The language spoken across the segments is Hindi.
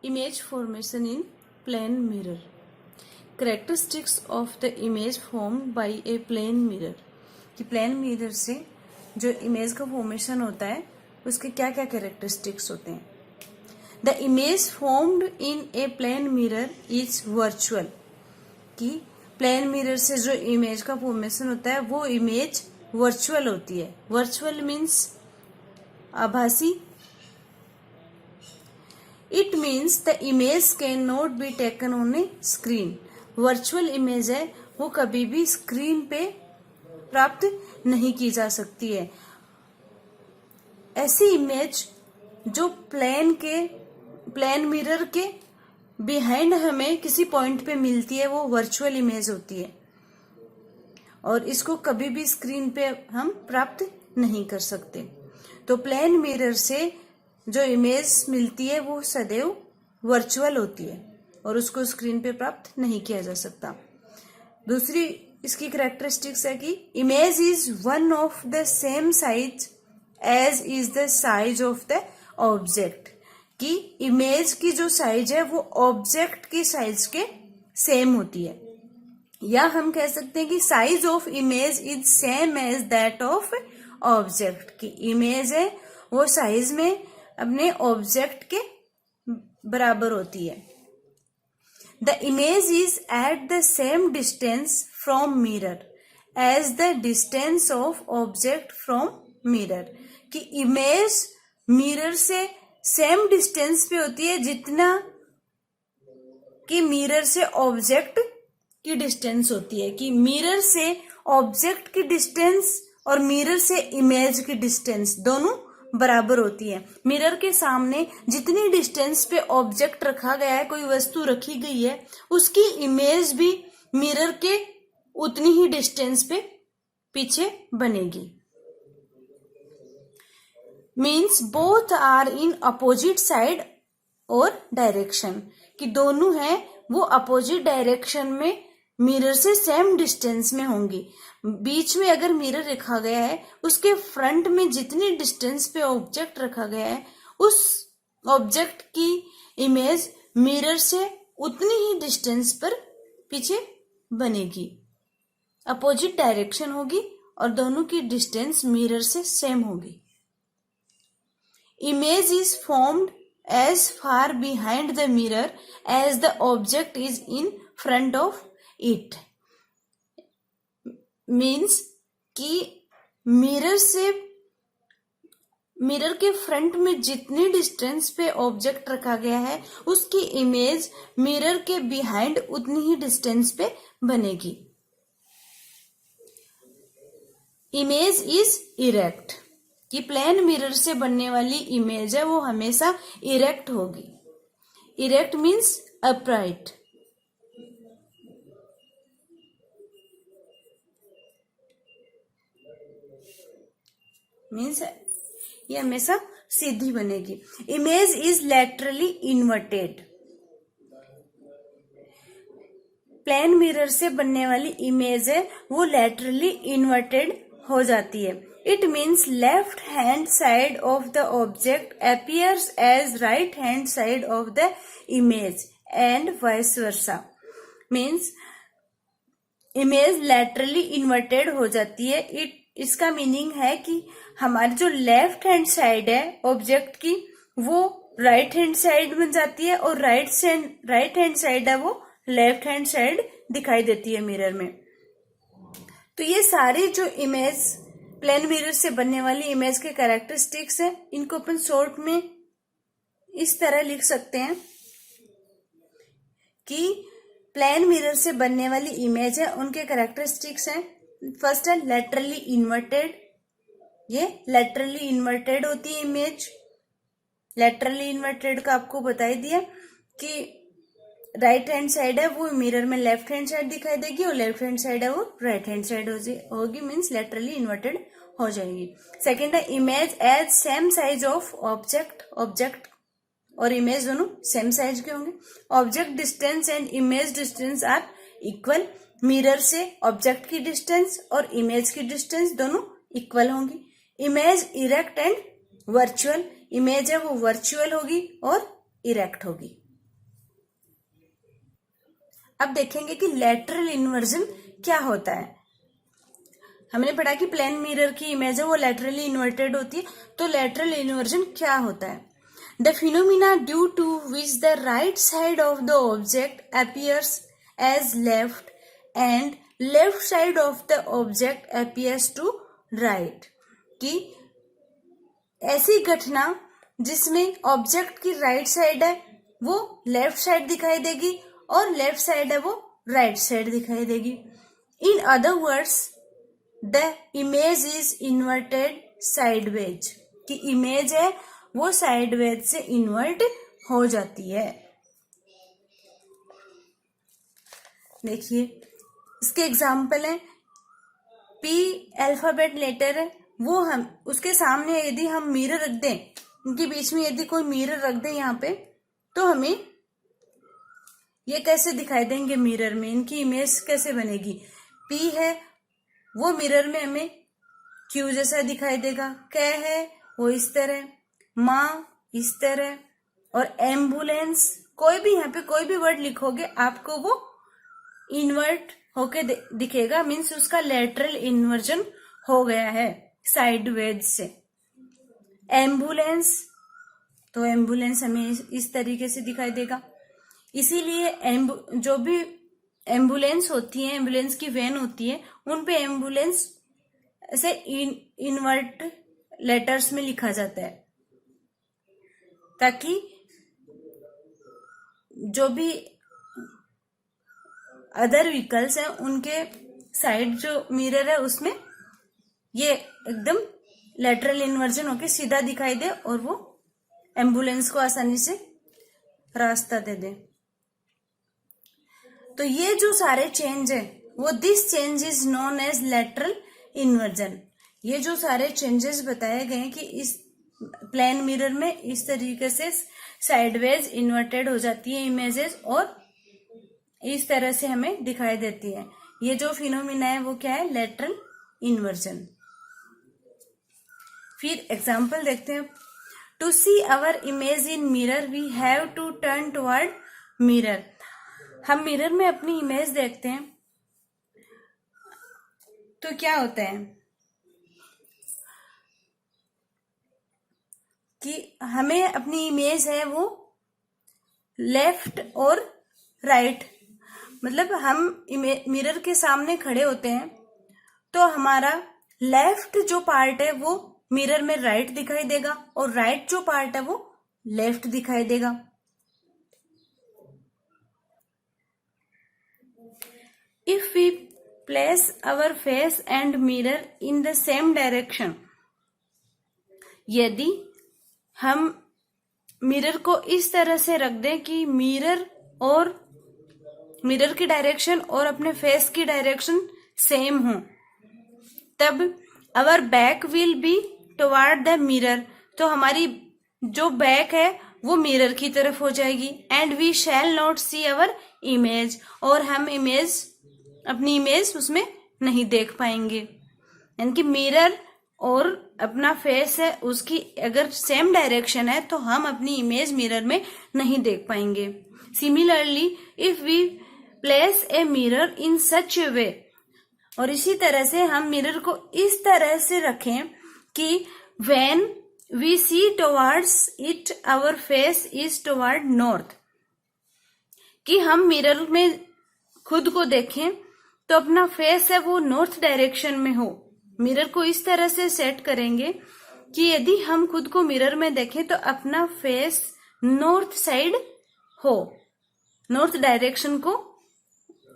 Image formation in plane mirror. Characteristics of the image formed by a plane mirror. कि प्लेन मिरर से जो इमेज का फॉर्मेशन होता है उसके क्या क्या कैरेक्टरिस्टिक्स होते हैं. The image formed in a plane mirror is virtual. कि प्लेन मिरर से जो इमेज का फॉर्मेशन होता है वो इमेज वर्चुअल होती है. वर्चुअल मीन्स आभासी. It means the image can not be taken on A screen. Virtual image है वो कभी भी स्क्रीन पे प्राप्त नहीं की जा सकती है. ऐसी इमेज जो प्लेन मिरर के बिहाइंड हमें किसी पॉइंट पे मिलती है वो वर्चुअल इमेज होती है और इसको कभी भी स्क्रीन पे हम प्राप्त नहीं कर सकते. तो प्लेन मिरर से जो इमेज मिलती है वो सदैव वर्चुअल होती है और उसको स्क्रीन पे प्राप्त नहीं किया जा सकता. दूसरी इसकी कैरेक्टरिस्टिक्स है कि image is one of the same size as is the size of the object. कि इमेज की जो साइज है वो ऑब्जेक्ट की साइज के सेम होती है. या हम कह सकते हैं कि size of image is same as that of object. की इमेज है वो साइज में अपने ऑब्जेक्ट के बराबर होती है. The image is at the same distance from mirror as the distance of object from mirror. कि इमेज मिरर से सेम डिस्टेंस पे होती है जितना कि मिरर से ऑब्जेक्ट की डिस्टेंस होती है. कि मिरर से ऑब्जेक्ट की डिस्टेंस और मिरर से इमेज की डिस्टेंस दोनों बराबर होती है. मिरर के सामने जितनी डिस्टेंस पे ऑब्जेक्ट रखा गया है, कोई वस्तु रखी गई है, उसकी इमेज भी मिरर के उतनी ही डिस्टेंस पे पीछे बनेगी. Means both are in opposite side और डायरेक्शन. कि दोनों हैं वो अपोजिट डायरेक्शन में मिरर से सेम डिस्टेंस में होंगी. बीच में अगर मिरर रखा गया है उसके फ्रंट में जितनी डिस्टेंस पे ऑब्जेक्ट रखा गया है उस ऑब्जेक्ट की इमेज मिरर से उतनी ही डिस्टेंस पर पीछे बनेगी. अपोजिट डायरेक्शन होगी और दोनों की डिस्टेंस मिरर से सेम होगी. Image is formed as far behind the mirror as the object is in front of it. Means कि मिरर के फ्रंट में जितनी डिस्टेंस पे ऑब्जेक्ट रखा गया है उसकी इमेज मिरर के बिहाइंड उतनी ही डिस्टेंस पे बनेगी. Image is erect. कि प्लेन मिरर से बनने वाली इमेज है वो हमेशा इरेक्ट होगी. Erect means upright. मीन्स ये हमेशा सीधी बनेगी. Image is laterally inverted. Plane mirror से बनने वाली इमेज है वो लैटरली इन्वर्टेड हो जाती है. It means left hand side of the object appears as right hand side of the image and vice versa. Means image laterally inverted हो जाती है. इसका मीनिंग है कि हमारी जो लेफ्ट हैंड साइड है ऑब्जेक्ट की वो राइट हैंड साइड बन जाती है और राइट हैंड साइड है वो लेफ्ट हैंड साइड दिखाई देती है मिरर में. तो ये सारी जो इमेज प्लेन मिरर से बनने वाली इमेज के कैरेक्टरिस्टिक्स है इनको अपन शॉर्ट में इस तरह लिख सकते हैं कि प्लेन मिरर से बनने वाली इमेज है उनके कैरेक्टरिस्टिक्स हैं. फर्स्ट है लैटरली इन्वर्टेड. ये लैटरली इन्वर्टेड होती है इमेज. लैटरली इन्वर्टेड का आपको बता ही दिया कि राइट हैंड साइड है वो मिरर में लेफ्ट हैंड साइड दिखाई देगी और लेफ्ट हैंड साइड है वो राइट हैंड साइड होगी. मीन्स लैटरली इन्वर्टेड हो जाएगी. सेकेंड है image as same size of object. Object और इमेज दोनों सेम साइज के होंगे. Object distance and image distance are equal. Mirror से ऑब्जेक्ट की डिस्टेंस और इमेज की डिस्टेंस दोनों इक्वल होंगी. Image erect and virtual. Image है वो वर्चुअल होगी और इरेक्ट होगी. अब देखेंगे कि लेटरल इन्वर्जन क्या होता है। हमने पढ़ा कि प्लेन मिरर की इमेज है वो लेटरली इन्वर्टेड होती है, तो लेटरल इन्वर्जन क्या होता है? The phenomena due to which the right side of the object appears as left and left side of the object appears to right, कि ऐसी घटना जिसमें ऑब्जेक्ट की राइट साइड है वो लेफ्ट साइड दिखाई देगी और लेफ्ट साइड है वो राइट साइड दिखाई देगी। In other words the image is inverted sideways, कि इमेज है वो साइडवेज से इन्वर्ट हो जाती है। देखिए इसके एग्जाम्पल है, पी अल्फाबेट लेटर है, वो हम उसके सामने यदि हम मिरर रख दें, इनके बीच में यदि कोई मिरर रख दें यहाँ पे, तो हमें ये कैसे दिखाई देंगे मिरर में, इनकी इमेज कैसे बनेगी? पी है वो मिरर में हमें क्यू जैसा दिखाई देगा, कै है वो इस तरह, माँ इस तरह, और एम्बुलेंस, कोई भी यहाँ पे कोई भी वर्ड लिखोगे आपको वो इन्वर्ट होके दिखेगा, मीन्स उसका लेटरल इन्वर्जन हो गया है साइडवेज से। एम्बुलेंस, तो एम्बुलेंस हमें इस तरीके से दिखाई देगा। इसीलिए जो भी एम्बुलेंस होती है, एम्बुलेंस की वैन होती है, उन पे एम्बुलेंस ऐसे इन्वर्ट लेटर्स में लिखा जाता है, ताकि जो भी अदर व्हीकल्स हैं उनके साइड जो मिरर है उसमें ये एकदम लेटरल इन्वर्जन होके सीधा दिखाई दे और वो एम्बुलेंस को आसानी से रास्ता दे दे। तो ये जो सारे चेंज है वो this change is known as lateral inversion. ये जो सारे चेंजेस बताए गए कि इस प्लेन मिरर में इस तरीके से साइडवेज इन्वर्टेड हो जाती है इमेजेस और इस तरह से हमें दिखाई देती है, ये जो फिनोमिना है वो क्या है? Lateral inversion. फिर एग्जाम्पल देखते हैं। To see our image in mirror we have to turn toward mirror. हम मिरर में अपनी इमेज देखते हैं तो क्या होता है कि हमें अपनी इमेज है वो लेफ्ट और राइट, मतलब हम मिरर के सामने खड़े होते हैं तो हमारा लेफ्ट जो पार्ट है वो मिरर में राइट दिखाई देगा और राइट जो पार्ट है वो लेफ्ट दिखाई देगा। If we place our face and mirror in the same direction, यदि हम मिरर को इस तरह से रख दें कि मिरर की डायरेक्शन और अपने फेस की डायरेक्शन सेम हो, तब our back will be toward the mirror, तो हमारी जो बैक है वो मिरर की तरफ हो जाएगी। And we shall not see our image, और हम अपनी इमेज उसमें नहीं देख पाएंगे। यानी कि मिरर और अपना फेस है उसकी अगर सेम डायरेक्शन है तो हम अपनी इमेज मिरर में नहीं देख पाएंगे। Similarly if we place a mirror in such a way, और इसी तरह से हम मिरर को इस तरह से रखें कि when we see towards it our face is toward north, कि हम मिरर में खुद को देखें तो अपना फेस है वो नॉर्थ डायरेक्शन में हो। मिरर को इस तरह से सेट करेंगे कि यदि हम खुद को मिरर में देखें तो अपना फेस नॉर्थ साइड हो, नॉर्थ डायरेक्शन को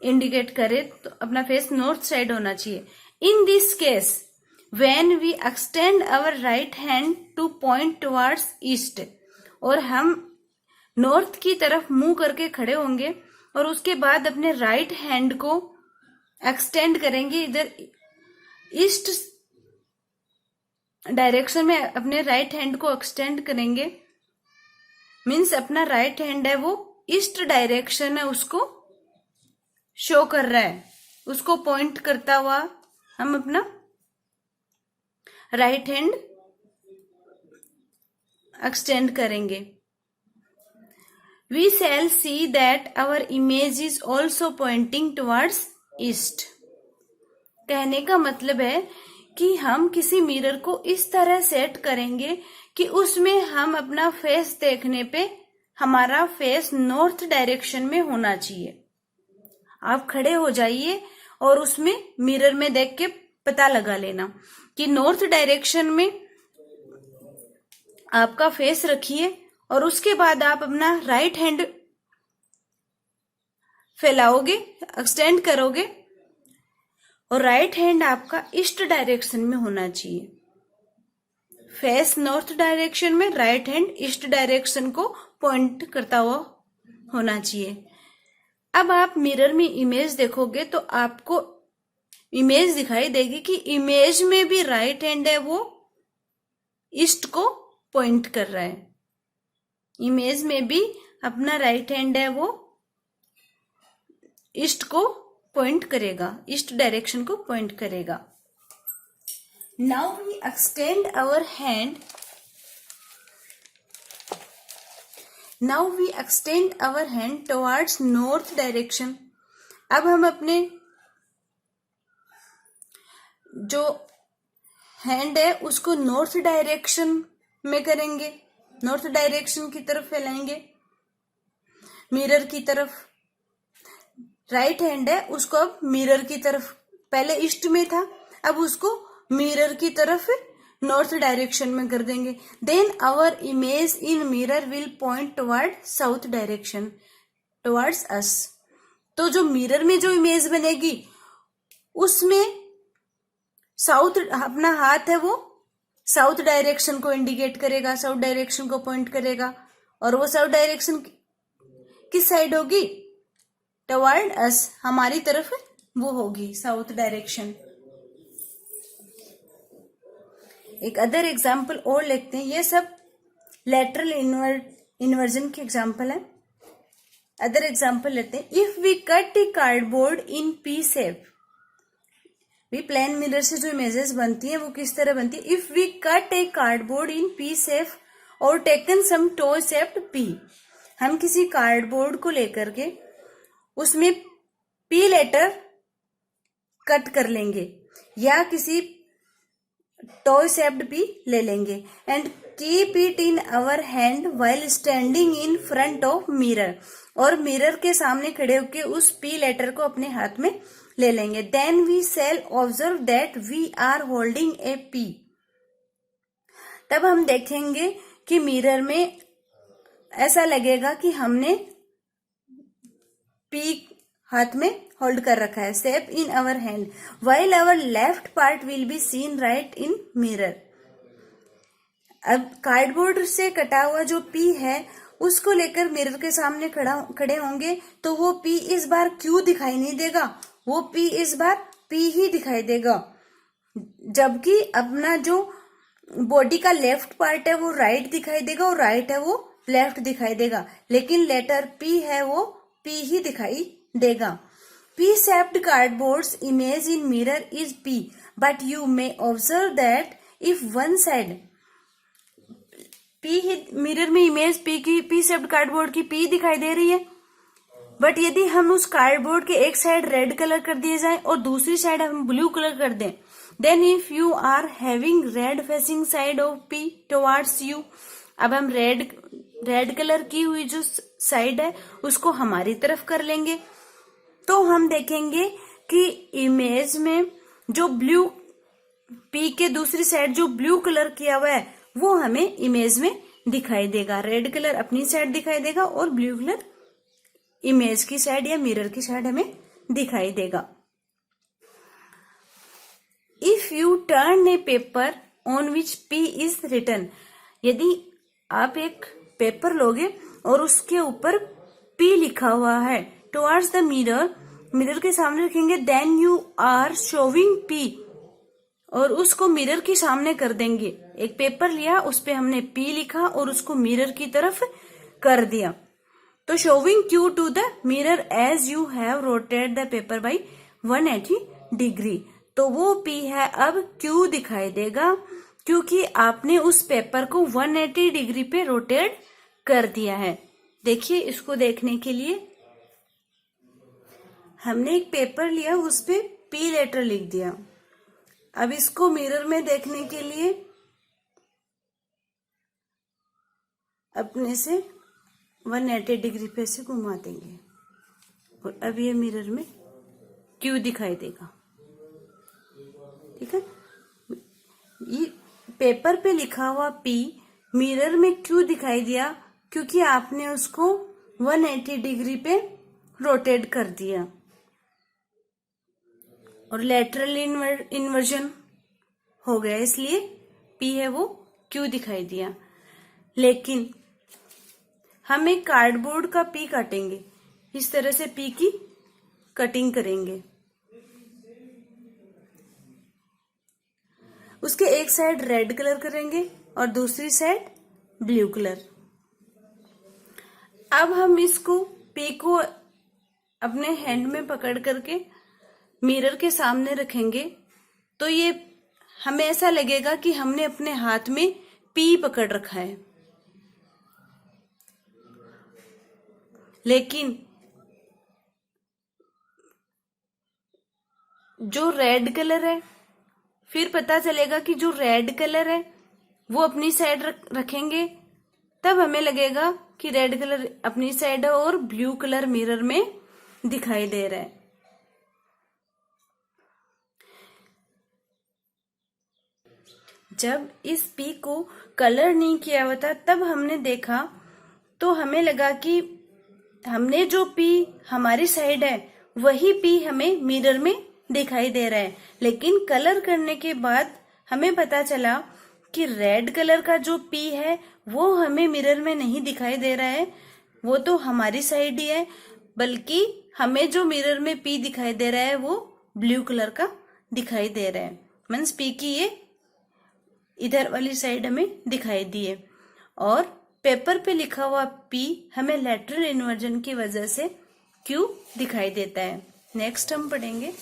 इंडिकेट करे, तो अपना फेस नॉर्थ साइड होना चाहिए। In this case when we extend our right hand to point towards east, और हम नॉर्थ की तरफ मुंह करके खड़े होंगे और उसके बाद अपने राइट हैंड को एक्सटेंड करेंगे इधर ईस्ट डायरेक्शन में, अपने राइट हैंड को एक्सटेंड करेंगे, मीन्स अपना राइट हैंड है वो ईस्ट डायरेक्शन है उसको शो कर रहा है, उसको पॉइंट करता हुआ हम अपना राइट हैंड एक्सटेंड करेंगे। We shall see that our image is also pointing towards east. कहने का मतलब है कि हम किसी मिरर को इस तरह सेट करेंगे कि उसमें हम अपना फेस देखने पे हमारा फेस नॉर्थ डायरेक्शन में होना चाहिए। आप खड़े हो जाइए और उसमें मिरर में देख के पता लगा लेना कि नॉर्थ डायरेक्शन में आपका फेस रखिए और उसके बाद आप अपना राइट हैंड फैलाओगे, एक्सटेंड करोगे और राइट हैंड आपका ईस्ट डायरेक्शन में होना चाहिए। फेस नॉर्थ डायरेक्शन में, राइट हैंड ईस्ट डायरेक्शन को पॉइंट करता हुआ होना चाहिए। अब आप मिरर में इमेज देखोगे तो आपको इमेज दिखाई देगी कि इमेज में भी राइट हैंड है वो ईस्ट को पॉइंट कर रहा है। इमेज में भी अपना राइट हैंड है वो ईस्ट को पॉइंट करेगा, ईस्ट डायरेक्शन को पॉइंट करेगा। Now we extend our hand, now we extend our hand towards north direction. अब हम अपने जो हैंड है उसको नॉर्थ डायरेक्शन में करेंगे, नॉर्थ डायरेक्शन की तरफ फैलाएंगे मिरर की तरफ। राइट हैंड है उसको अब मिरर की तरफ, पहले ईस्ट में था अब उसको मिरर की तरफ नॉर्थ डायरेक्शन में कर देंगे। Then our image in mirror will point toward south direction, towards us. तो जो मिरर में जो इमेज बनेगी उसमें साउथ, अपना हाथ है वो साउथ डायरेक्शन को इंडिकेट करेगा, साउथ डायरेक्शन को पॉइंट करेगा। और वो साउथ डायरेक्शन किस साइड होगी? टुवर्ड अस, हमारी तरफ वो होगी साउथ डायरेक्शन। एक अदर एग्जाम्पल और लेते हैं, ये सब लेटरल इन्वर्जन के एग्जाम्पल है। अदर एग्जाम्पल लेते हैं। If we cut a cardboard in P shape, भी प्लेन मिरर से जो इमेजेस बनती है वो किस तरह बनती है? If we cut a cardboard in P shape और taken some toy shaped P, हम किसी कार्डबोर्ड को लेकर के उसमें पी लेटर कट कर लेंगे या किसी टॉय शेप्ड पी ले लेंगे and keep it in our hand while standing in front of mirror, और मिरर के सामने खड़े होकर उस पी लेटर को अपने हाथ में ले लेंगे। Then we shall observe that we are holding a P, तब हम देखेंगे कि मिरर में ऐसा लगेगा कि हमने पी हाथ में होल्ड कर रखा है, shape in our hand, while our left part will be seen right in mirror. अब कार्डबोर्ड से कटा हुआ जो पी है उसको लेकर मिरर के सामने खड़े होंगे तो वो पी इस बार क्यू दिखाई नहीं देगा, वो पी इस बार पी ही दिखाई देगा, जबकि अपना जो बॉडी का लेफ्ट पार्ट है वो राइट दिखाई देगा और राइट है वो लेफ्ट दिखाई देगा, लेकिन लेटर पी है वो पी ही दिखाई देगा। P shaped cardboards image in mirror is P, but you may observe that if one side P he, mirror में इमेज पी की, पी शेप्ड कार्डबोर्ड की पी दिखाई दे रही है, बट यदि हम उस कार्डबोर्ड के एक साइड रेड कलर कर दिए जाए और दूसरी साइड हम ब्लू कलर कर दें, then if you are having red facing side of P towards you, अब हम रेड कलर की हुई जो साइड है उसको हमारी तरफ कर लेंगे तो हम देखेंगे कि इमेज में जो ब्लू, पी के दूसरी साइड जो ब्लू कलर किया हुआ है वो हमें इमेज में दिखाई देगा। रेड कलर अपनी साइड दिखाई देगा और ब्लू कलर इमेज की साइड या मिरर की साइड हमें दिखाई देगा। If you turn a paper on which P is written, यदि आप एक पेपर लोगे और उसके ऊपर पी लिखा हुआ है टुवर्ड्स द मिरर, मिरर के सामने रखेंगे, then you are showing P, और उसको मिरर के सामने कर देंगे। एक पेपर लिया उस पे हमने पी लिखा और उसको मिरर की तरफ कर दिया, तो showing Q to the mirror as you have rotate the paper by 180 degree, तो वो पी है अब क्यू दिखाई देगा क्योंकि आपने उस पेपर को 180 डिग्री पे रोटेट कर दिया है। देखिए, इसको देखने के लिए हमने एक पेपर लिया, उस पे पी लेटर लिख दिया। अब इसको मिरर में देखने के लिए अपने से 180 डिग्री पे से घुमा देंगे और अब ये मिरर में क्यू दिखाई देगा। ठीक है, ये पेपर पे लिखा हुआ पी मिरर में क्यू दिखाई दिया क्योंकि आपने उसको 180 डिग्री पे रोटेट कर दिया और लेटरल इन्वर्जन हो गया, इसलिए पी है वो क्यू दिखाई दिया। लेकिन हम एक कार्डबोर्ड का पी काटेंगे, इस तरह से पी की कटिंग करेंगे। उसके एक साइड रेड कलर करेंगे और दूसरी साइड ब्लू कलर। अब हम इसको पी को अपने हैंड में पकड़ करके मिरर के सामने रखेंगे तो ये हमें ऐसा लगेगा कि हमने अपने हाथ में पी पकड़ रखा है। लेकिन जो रेड कलर है, फिर पता चलेगा कि जो रेड कलर है वो अपनी साइड रखेंगे, तब हमें लगेगा कि रेड कलर अपनी साइड है और ब्लू कलर मिरर में दिखाई दे रहा है। जब इस पी को कलर नहीं किया हुआ था तब हमने देखा तो हमें लगा कि हमने जो पी हमारी साइड है वही पी हमें मिरर में दिखाई दे रहा है। लेकिन कलर करने के बाद हमें पता चला कि रेड कलर का जो पी है वो हमें मिरर में नहीं दिखाई दे रहा है, वो तो हमारी साइड ही है, बल्कि हमें जो मिरर में पी दिखाई दे रहा है वो ब्लू कलर का दिखाई दे रहा है। मीन्स पी की ये इधर वाली साइड हमें दिखाई दी है और पेपर पे लिखा हुआ पी हमें लेटरल इन्वर्जन की वजह से क्यू दिखाई देता है। नेक्स्ट हम पढ़ेंगे